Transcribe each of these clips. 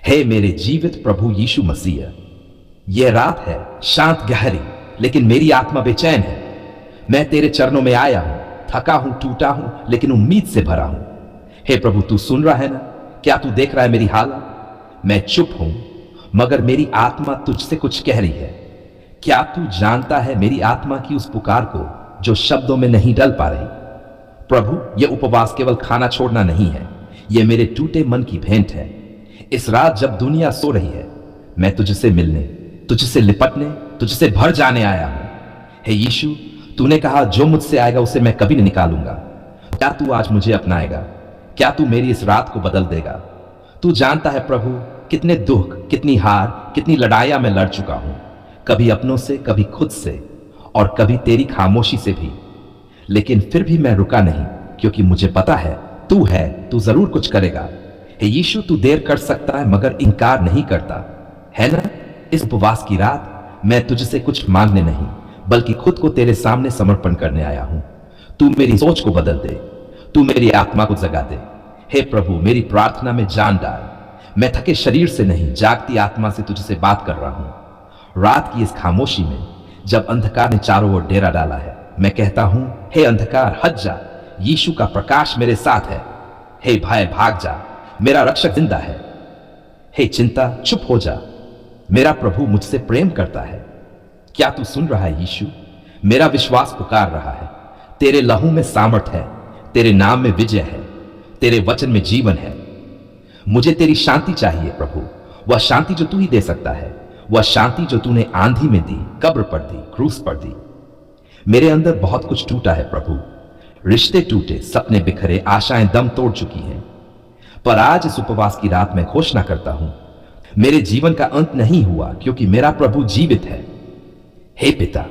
हे मेरे जीवित प्रभु यीशु मसीह, यह रात है शांत गहरी, लेकिन मेरी आत्मा बेचैन है। मैं तेरे चरणों में आया हूं, थका हूं, टूटा हूं, लेकिन उम्मीद से भरा हूं। हे प्रभु, तू सुन रहा है ना? क्या तू देख रहा है मेरी हालत? मैं चुप हूं, मगर मेरी आत्मा तुझसे कुछ कह रही है। क्या तू जानता है मेरी आत्मा की उस पुकार को जो शब्दों में नहीं डल पा रही? प्रभु, यह उपवास केवल खाना छोड़ना नहीं है, यह मेरे टूटे मन की भेंट है। इस रात जब दुनिया सो रही है, मैं तुझसे मिलने, तुझसे लिपटने, तुझसे भर जाने आया हूं। हे यीशु, तूने कहा जो मुझसे आएगा उसे मैं कभी नहीं निकालूंगा। क्या तू आज मुझे अपनाएगा? क्या तू मेरी इस रात को बदल देगा? तू जानता है प्रभु, कितने दुख, कितनी हार, कितनी लड़ाइयां मैं लड़ चुका हूं, कभी अपनों से, कभी खुद से, और कभी तेरी खामोशी से भी। लेकिन फिर भी मैं रुका नहीं, क्योंकि मुझे पता है तू है, तू जरूर कुछ करेगा। हे यीशु, तू देर कर सकता है मगर इनकार नहीं करता, है ना? इस उपवास की रात मैं तुझसे कुछ मांगने नहीं, बल्कि खुद को तेरे सामने समर्पण करने आया हूं। तू मेरी सोच को बदल दे, तू मेरी आत्मा को जगा दे। हे प्रभु, मेरी प्रार्थना में जान डाल। मैं थके शरीर से नहीं, जागती आत्मा से तुझसे बात कर रहा हूं। रात की इस खामोशी में, जब अंधकार ने चारों ओर डेरा डाला है, मैं कहता हूं, हे अंधकार हट जा, यीशु का प्रकाश मेरे साथ है। हे भय भाग जा, मेरा रक्षक जिंदा है। हे चिंता चुप हो जा, मेरा प्रभु मुझसे प्रेम करता है। क्या तू सुन रहा है यीशु? मेरा विश्वास पुकार रहा है। तेरे लहू में सामर्थ है, तेरे नाम में विजय है, तेरे वचन में जीवन है। मुझे तेरी शांति चाहिए प्रभु, वह शांति जो तू ही दे सकता है, वह शांति जो तूने आंधी में दी, कब्र पर दी, क्रूस पर दी। मेरे अंदर बहुत कुछ टूटा है प्रभु, रिश्ते टूटे, सपने बिखरे, आशाएं दम तोड़ चुकी हैं। पर आज इस उपवास की रात मैं घोषणा करता हूं, मेरे जीवन का अंत नहीं हुआ, क्योंकि मेरा प्रभु जीवित है। हे पिता,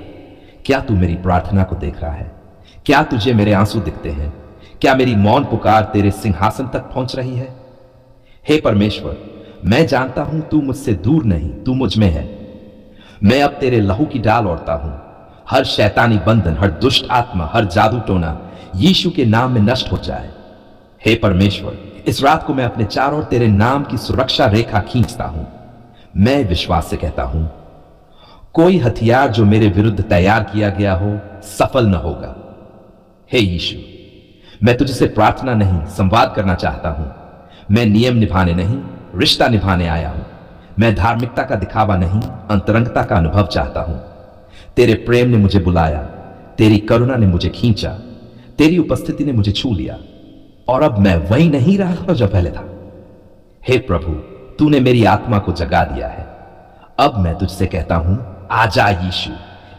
क्या तू मेरी प्रार्थना को देख रहा है? क्या तुझे मेरे आंसू दिखते हैं? क्या मेरी मौन पुकार तेरे सिंहासन तक पहुंच रही है? हे परमेश्वर, मैं जानता हूं तू मुझसे दूर नहीं, तू मुझ में है। मैं अब तेरे लहू की डाल ओढ़ता हूं। हर शैतानी बंधन, हर दुष्ट आत्मा, हर जादू टोना यीशु के नाम में नष्ट हो जाए। हे परमेश्वर, इस रात को मैं अपने चारों ओर तेरे नाम की सुरक्षा रेखा खींचता हूं। मैं विश्वास से कहता हूं, कोई हथियार जो मेरे विरुद्ध तैयार किया गया हो सफल न होगा। हे यीशु, मैं तुझसे प्रार्थना नहीं, संवाद करना चाहता हूं। मैं नियम निभाने नहीं, रिश्ता निभाने आया हूं। मैं धार्मिकता का दिखावा नहीं, अंतरंगता का अनुभव चाहता हूं। तेरे प्रेम ने मुझे बुलाया, तेरी करुणा ने मुझे खींचा, तेरी उपस्थिति ने मुझे छू लिया, और अब मैं वही नहीं रहा जो पहले था। हे प्रभु, तूने मेरी आत्मा को जगा दिया है। अब मैं तुझसे कहता हूं, आजा यीशु,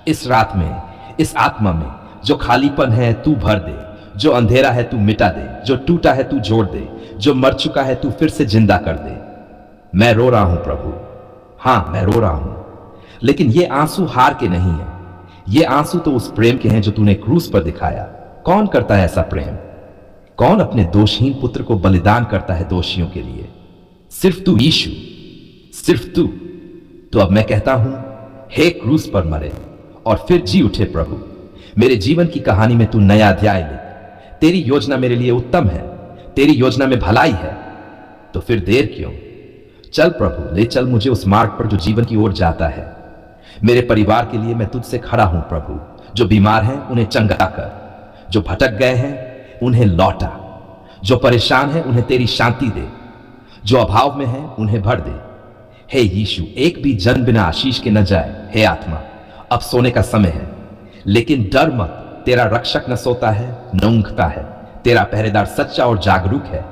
इस रात में, इस आत्मा में जो खालीपन है तू भर दे, जो अंधेरा है तू मिटा दे, जो टूटा है तू जोड़ दे, जो मर चुका है तू फिर से जिंदा कर दे। मैं रो रहा हूं प्रभु, हां मैं रो रहा हूं, लेकिन ये आंसू हार के नहीं है। ये आंसू तो उस प्रेम के हैं जो तूने क्रूस पर दिखाया। कौन करता है ऐसा प्रेम? कौन अपने दोषहीन पुत्र को बलिदान करता है दोषियों के लिए? सिर्फ तू यीशु, सिर्फ तू। तो अब मैं कहता हूं, हे क्रूस पर मरे और फिर जी उठे प्रभु, मेरे जीवन की कहानी में तू नया अध्याय लिख। तेरी योजना मेरे लिए उत्तम है, तेरी योजना में भलाई है, तो फिर देर क्यों? चल प्रभु, ले चल मुझे उस मार्ग पर जो जीवन की ओर जाता है। मेरे परिवार के लिए मैं तुझसे खड़ा हूं प्रभु। जो बीमार हैं उन्हें चंगा कर, जो भटक गए हैं उन्हें लौटा, जो परेशान हैं उन्हें तेरी शांति दे, जो अभाव में हैं उन्हें भर दे। हे यीशु, एक भी जन बिना आशीष के न जाए। हे आत्मा, अब सोने का समय है, लेकिन डर मत, तेरा रक्षक न सोता है न ऊंघता है। तेरा पहरेदार सच्चा और जागरूक है।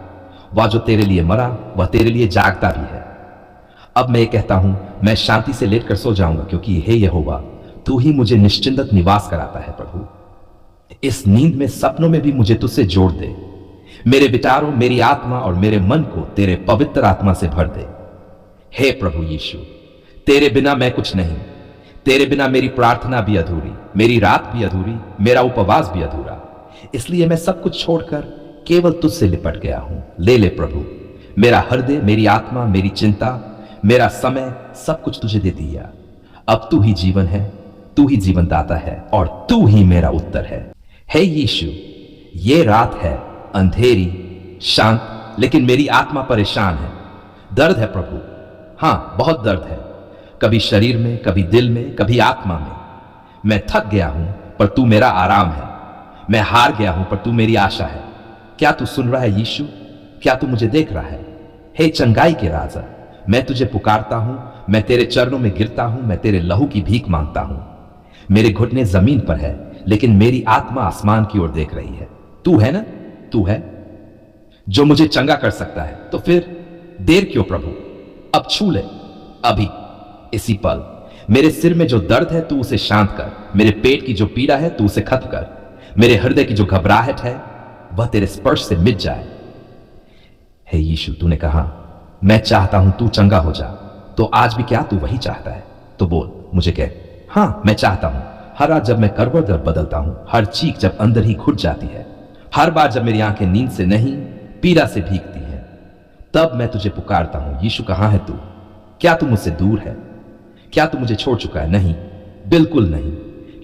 वह जो तेरे लिए मरा वह तेरे लिए जागता भी है। अब मैं ये कहता हूं, मैं शांति से लेटकर सो जाऊंगा, क्योंकि हे यहोवा, तू ही मुझे निश्चिंत निवास कराता है प्रभु। इस नींद में, सपनों में भी मुझे तुझसे जोड़ दे। मेरे विचारों, मेरी आत्मा और मेरे मन को तेरे पवित्र आत्मा से भर दे। हे प्रभु यीशु, तेरे बिना मैं कुछ नहीं। तेरे बिना मेरी प्रार्थना भी अधूरी, मेरी रात भी अधूरी, मेरा उपवास भी अधूरा। इसलिए मैं सब कुछ छोड़कर केवल तुझसे लिपट गया हूं। ले ले प्रभु, मेरा हृदय, मेरी आत्मा, मेरी चिंता, मेरा समय, सब कुछ तुझे दे दिया। अब तू ही जीवन है, तू ही जीवन दाता है, और तू ही मेरा उत्तर है। हे यीशु, ये रात है अंधेरी, शांत, लेकिन मेरी आत्मा परेशान है। दर्द है प्रभु, हाँ बहुत दर्द है, कभी शरीर में, कभी दिल में, कभी आत्मा में। मैं थक गया हूं पर तू मेरा आराम है, मैं हार गया हूं पर तू मेरी आशा है। क्या तू सुन रहा है यीशु? क्या तू मुझे देख रहा है? हे चंगाई के राजा, मैं तुझे पुकारता हूं, मैं तेरे चरणों में गिरता हूं, मैं तेरे लहू की भीख मांगता हूं। मेरे घुटने जमीन पर है लेकिन मेरी आत्मा आसमान की ओर देख रही है। तू है ना, तू है जो मुझे चंगा कर सकता है, तो फिर देर क्यों प्रभु? अब छू ले, अभी, इसी पल। मेरे सिर में जो दर्द है तू उसे शांत कर, मेरे पेट की जो पीड़ा है तू उसे खत्म कर, मेरे हृदय की जो घबराहट है वह तेरे स्पर्श से मिट जाए। हे यीशु, तूने कहा मैं चाहता हूं तू चंगा हो जा, तो आज भी क्या तू वही चाहता है? तो बोल, मुझे कह। हाँ, मैं चाहता हूं। हर रात जब मैं करवट दर बदलता हूं, हर चीख जब अंदर ही घुट जाती है, हर बार जब मेरी आंखें नींद से नहीं पीड़ा से भीगती हैं, तब मैं तुझे पुकारता हूं, यीशु कहां है तू? क्या तू मुझसे दूर है? क्या तू मुझे छोड़ चुका है? नहीं, बिल्कुल नहीं,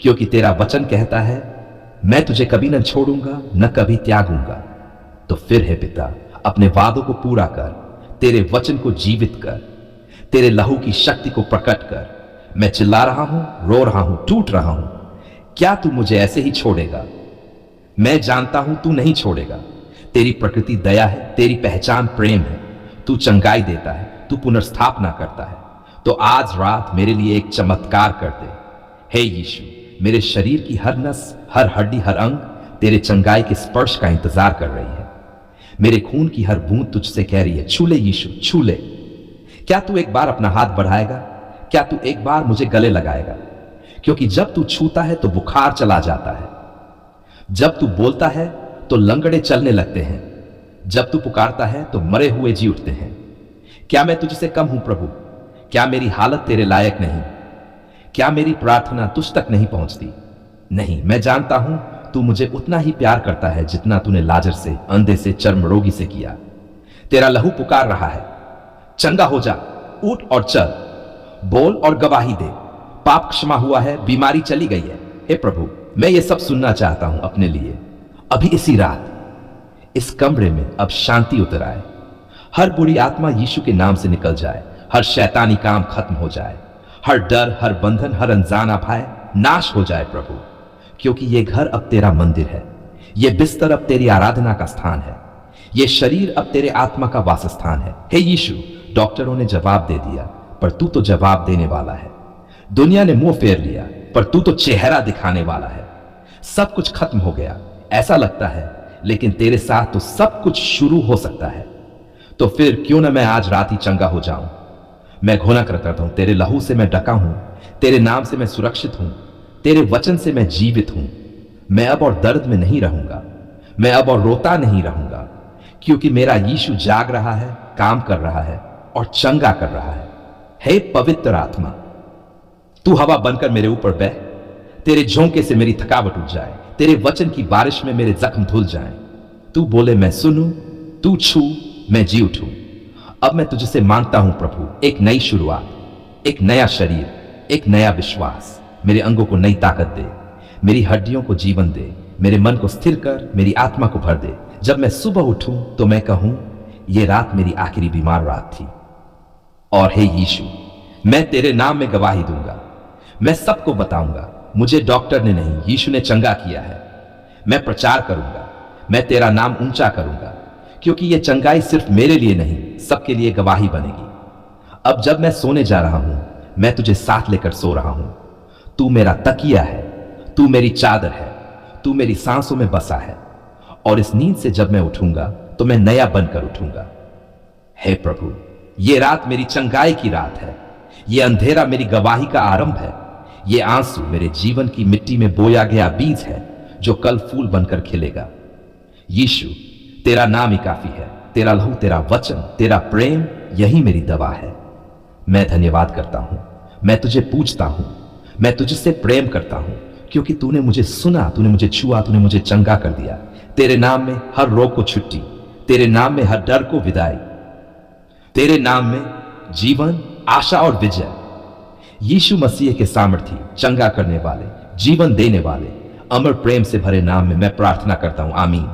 क्योंकि तेरा वचन कहता है मैं तुझे कभी न छोड़ूंगा न कभी त्यागूंगा। तो फिर हे पिता, अपने वादों को पूरा कर, तेरे वचन को जीवित कर, तेरे लहू की शक्ति को प्रकट कर। मैं चिल्ला रहा हूं, रो रहा हूं, टूट रहा हूं, क्या तू मुझे ऐसे ही छोड़ेगा? मैं जानता हूं तू नहीं छोड़ेगा। तेरी प्रकृति दया है, तेरी पहचान प्रेम है, तू चंगाई देता है, तू पुनर्स्थापना करता है। तो आज रात मेरे लिए एक चमत्कार कर दे हे यीशु। मेरे शरीर की हर नस, हर हड्डी, हर अंग तेरे चंगाई के स्पर्श का इंतजार कर रही है। मेरे खून की हर बूंद तुझसे कह रही है, छू ले यीशु, छू ले। क्या तू एक बार अपना हाथ बढ़ाएगा? क्या तू एक बार मुझे गले लगाएगा? क्योंकि जब तू छूता है तो बुखार चला जाता है, जब तू बोलता है तो लंगड़े चलने लगते हैं, जब तू पुकारता है तो मरे हुए जी उठते हैं। क्या मैं तुझसे कम हूं प्रभु? क्या मेरी हालत तेरे लायक नहीं? क्या मेरी प्रार्थना तुझ तक नहीं पहुंचती? नहीं, मैं जानता हूं तू मुझे उतना ही प्यार करता है जितना तूने लाजर से, अंधे से, चर्म रोगी से किया। तेरा लहू पुकार रहा है, चंगा हो जा, उठ और चल, बोल और गवाही दे। पाप क्षमा हुआ है, बीमारी चली गई है। हे प्रभु, मैं ये सब सुनना चाहता हूं अपने लिए। अभी इसी रात इस कमरे में अब शांति उतर आए, हर बुरी आत्मा यीशु के नाम से निकल जाए, हर शैतानी काम खत्म हो जाए, हर डर, हर बंधन, हर अनजाना भय नाश हो जाए प्रभु। क्योंकि ये घर अब तेरा मंदिर है, ये बिस्तर अब तेरी आराधना का स्थान है, ये शरीर अब तेरे आत्मा का वासस्थान है। हे यीशु, डॉक्टरों ने जवाब दे दिया पर तू तो जवाब देने वाला है। दुनिया ने मुंह फेर लिया पर तू तो चेहरा दिखाने वाला है। सब कुछ खत्म हो गया ऐसा लगता है, लेकिन तेरे साथ तो सब कुछ शुरू हो सकता है। तो फिर क्यों ना मैं आज रात ही चंगा हो जाऊं? मैं घोना करता हूं, तेरे लहू से मैं ढका हूं, तेरे नाम से मैं सुरक्षित हूं, तेरे वचन से मैं जीवित हूं। मैं अब और दर्द में नहीं रहूंगा, मैं अब और रोता नहीं रहूंगा, क्योंकि मेरा यीशु जाग रहा है, काम कर रहा है और चंगा कर रहा है। हे पवित्र आत्मा, तू हवा बनकर मेरे ऊपर बह, तेरे झोंके से मेरी थकावट उठ जाए, तेरे वचन की बारिश में मेरे जख्म धुल जाएं। तू बोले मैं सुनूं, तू छू मैं जी उठूं। अब मैं तुझसे मांगता हूं प्रभु, एक नई शुरुआत, एक नया शरीर, एक नया विश्वास। मेरे अंगों को नई ताकत दे, मेरी हड्डियों को जीवन दे, मेरे मन को स्थिर कर, मेरी आत्मा को भर दे। जब मैं सुबह उठूं तो मैं कहूं यह रात मेरी आखिरी बीमार रात थी। और हे यीशु, मैं तेरे नाम में गवाही दूंगा, मैं सबको बताऊंगा मुझे डॉक्टर ने नहीं, यीशु ने चंगा किया है। मैं प्रचार करूंगा, मैं तेरा नाम ऊंचा करूंगा, क्योंकि यह चंगाई सिर्फ मेरे लिए नहीं, सबके लिए गवाही बनेगी। अब जब मैं सोने जा रहा हूं, मैं तुझे साथ लेकर सो रहा हूं। तू मेरा तकिया है, तू मेरी चादर है, तू मेरी सांसों में बसा है। और इस नींद से जब मैं उठूंगा तो मैं नया बनकर उठूंगा। हे प्रभु, ये रात मेरी चंगाई की रात है, ये अंधेरा मेरी गवाही का आरंभ है, ये आंसू मेरे जीवन की मिट्टी में बोया गया बीज है जो कल फूल बनकर खिलेगा। यीशु, तेरा नाम ही काफी है, तेरा लहू, तेरा वचन, तेरा प्रेम, यही मेरी दवा है। मैं धन्यवाद करता हूं, मैं तुझे पूजता हूं, मैं तुझसे प्रेम करता हूं, क्योंकि तूने मुझे सुना, तूने मुझे छुआ, तूने मुझे चंगा कर दिया। तेरे नाम में हर रोग को छुट्टी, तेरे नाम में हर डर को विदाई, तेरे नाम में जीवन, आशा और विजय। यीशु मसीह के सामर्थी, चंगा करने वाले, जीवन देने वाले, अमर प्रेम से भरे नाम में मैं प्रार्थना करता हूं, आमीन।